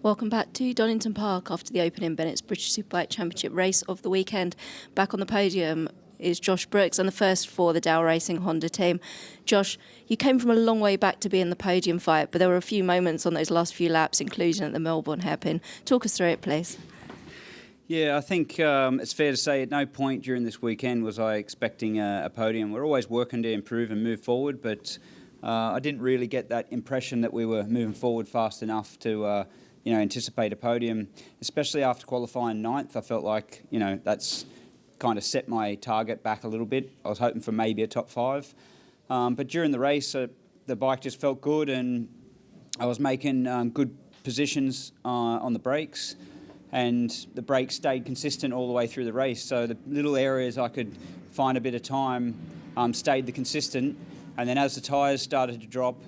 Welcome back to Donington Park after the opening Bennetts British Superbike Championship race of the weekend. Back on the podium is Josh Brookes and the first for the Dow Racing Honda team. Josh, you came from a long way back to be in the podium fight, but there were a few moments on those last few laps, including at the Melbourne hairpin. Talk us through it, please. Yeah, I think it's fair to say at no point during this weekend was I expecting a podium. We're always working to improve and move forward, but I didn't really get that impression that we were moving forward fast enough to anticipate a podium, especially after qualifying ninth. I felt like, that's kind of set my target back a little bit. I was hoping for maybe a top five. But during the race, the bike just felt good and I was making good positions on the brakes, and the brakes stayed consistent all the way through the race. So the little areas I could find a bit of time stayed the consistent. And then as the tyres started to drop,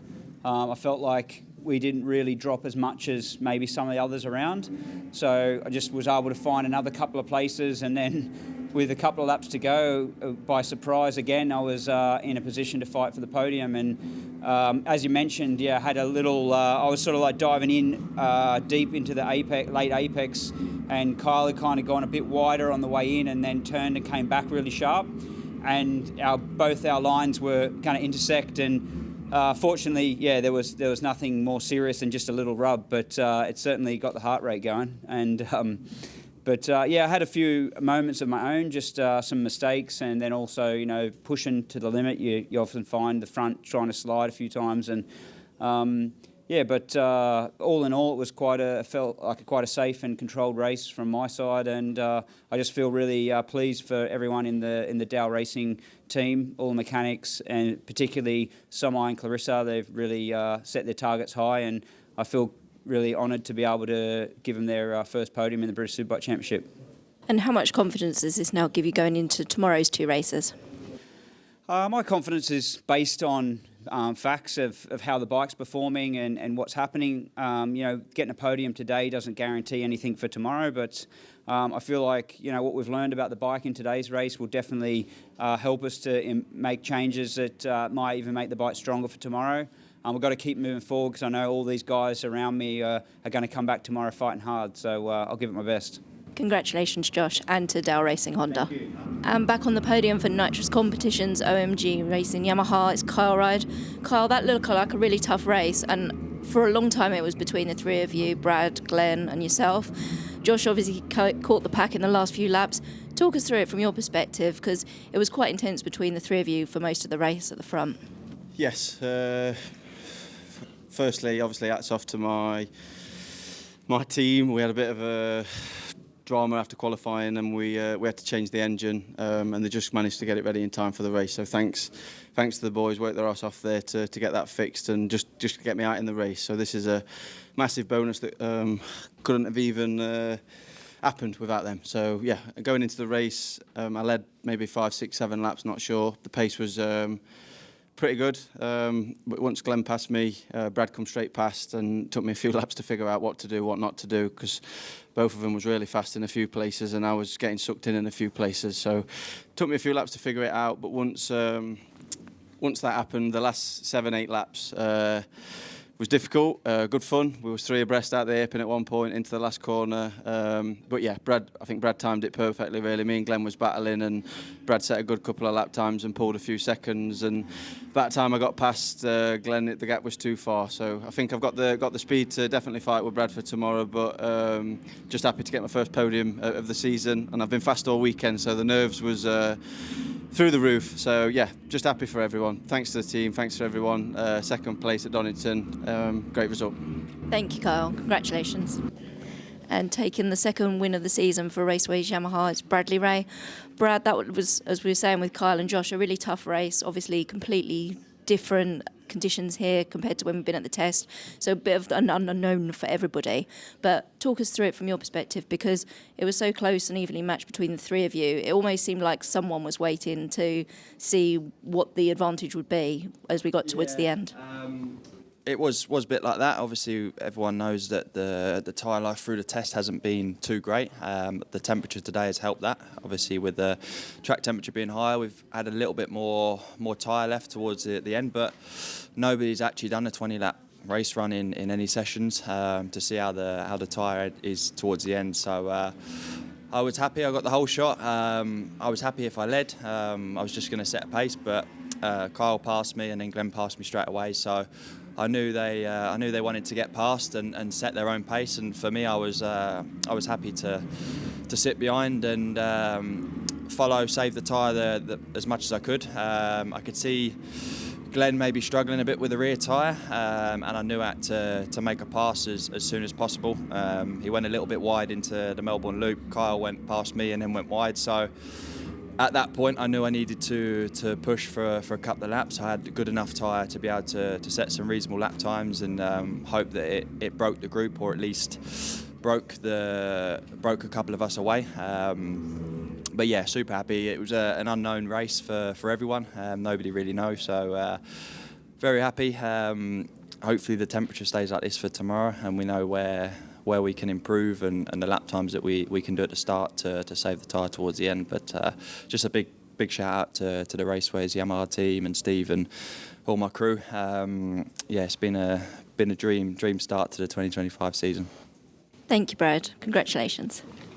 I felt like we didn't really drop as much as maybe some of the others around. So I just was able to find another couple of places, and then with a couple of laps to go, by surprise again, I was in a position to fight for the podium. And as you mentioned, I had a little, I was sort of like diving in deep into the late apex, and Kyle had kind of gone a bit wider on the way in and then turned and came back really sharp. And both our lines were going to intersect, and fortunately, there was nothing more serious than just a little rub, but it certainly got the heart rate going. And I had a few moments of my own, just some mistakes, and then also pushing to the limit. You often find the front trying to slide a few times, and but all in all, it was felt like quite a safe and controlled race from my side, and I just feel really pleased for everyone in the Dow Racing team, all the mechanics, and particularly Somai and Clarissa. They've really set their targets high, and I feel really honoured to be able to give them their first podium in the British Superbike Championship. And how much confidence does this now give you going into tomorrow's two races? My confidence is based on facts of how the bike's performing and what's happening. Getting a podium today doesn't guarantee anything for tomorrow, but I feel like what we've learned about the bike in today's race will definitely help us to make changes that might even make the bike stronger for tomorrow. We've got to keep moving forward, because I know all these guys around me are going to come back tomorrow fighting hard, so I'll give it my best. Congratulations, Josh, and to Dow Racing Honda. Thank you. And back on the podium for Nitrous Competitions, OMG Racing Yamaha, it's Kyle Ride. Kyle, that looked like a really tough race, and for a long time it was between the three of you, Brad, Glenn and yourself. Josh obviously caught the pack in the last few laps. Talk us through it from your perspective, because it was quite intense between the three of you for most of the race at the front. Yes. Firstly, obviously, hats off to my team. We had a bit of a drama after qualifying, and we had to change the engine, and they just managed to get it ready in time for the race. So thanks to the boys, worked their ass off there to get that fixed and just to get me out in the race. So this is a massive bonus that couldn't have even happened without them. So yeah, going into the race, I led maybe 5, 6, 7 laps, not sure. The pace was pretty good, but once Glenn passed me, Brad come straight past, and took me a few laps to figure out what to do, what not to do, because both of them was really fast in a few places and I was getting sucked in a few places. So took me a few laps to figure it out, but once that happened, the last 7, 8 laps was difficult, good fun. We was 3 abreast out the hairpin at one point into the last corner. But yeah, I think Brad timed it perfectly, really. Me and Glenn was battling, and Brad set a good couple of lap times and pulled a few seconds. And that time I got past Glenn, the gap was too far. So I think I've got the speed to definitely fight with Brad for tomorrow. But just happy to get my first podium of the season. And I've been fast all weekend, so the nerves was through the roof. So yeah, just happy for everyone. Thanks to the team, thanks to everyone. Second place at Donington, great result. Thank you, Kyle. Congratulations. And taking the second win of the season for Raceways Yamaha is Bradley Ray. Brad, that was, as we were saying with Kyle and Josh, a really tough race. Obviously, completely different conditions here compared to when we've been at the test. So a bit of an unknown for everybody. But talk us through it from your perspective, because it was so close and evenly matched between the three of you. It almost seemed like someone was waiting to see what the advantage would be as we got towards the end. It was a bit like that. Obviously, everyone knows that the tyre life through the test hasn't been too great. The temperature today has helped that. Obviously, with the track temperature being higher, we've had a little bit more tyre left towards the end, but nobody's actually done a 20-lap race run in any sessions to see how the tyre is towards the end. So I was happy I got the whole shot. I was happy if I led. I was just going to set a pace, but Kyle passed me and then Glenn passed me straight away. So I knew they wanted to get past and set their own pace. And for me, I was happy to sit behind and follow, save the tyre as much as I could. I could see Glenn maybe struggling a bit with the rear tyre, and I knew I had to make a pass as soon as possible. He went a little bit wide into the Melbourne loop. Kyle went past me and then went wide. So at that point, I knew I needed to push for a couple of laps. I had a good enough tyre to be able to set some reasonable lap times and hope that it broke the group, or at least broke a couple of us away. But yeah, super happy. It was an unknown race for everyone. Nobody really knows, so very happy. Hopefully the temperature stays like this for tomorrow, and we know where we can improve and the lap times that we can do at the start to save the tyre towards the end. But just a big shout out to the Raceways Yamaha team and Steve and all my crew. Yeah, it's been a dream start to the 2025 season. Thank you, Brad. Congratulations.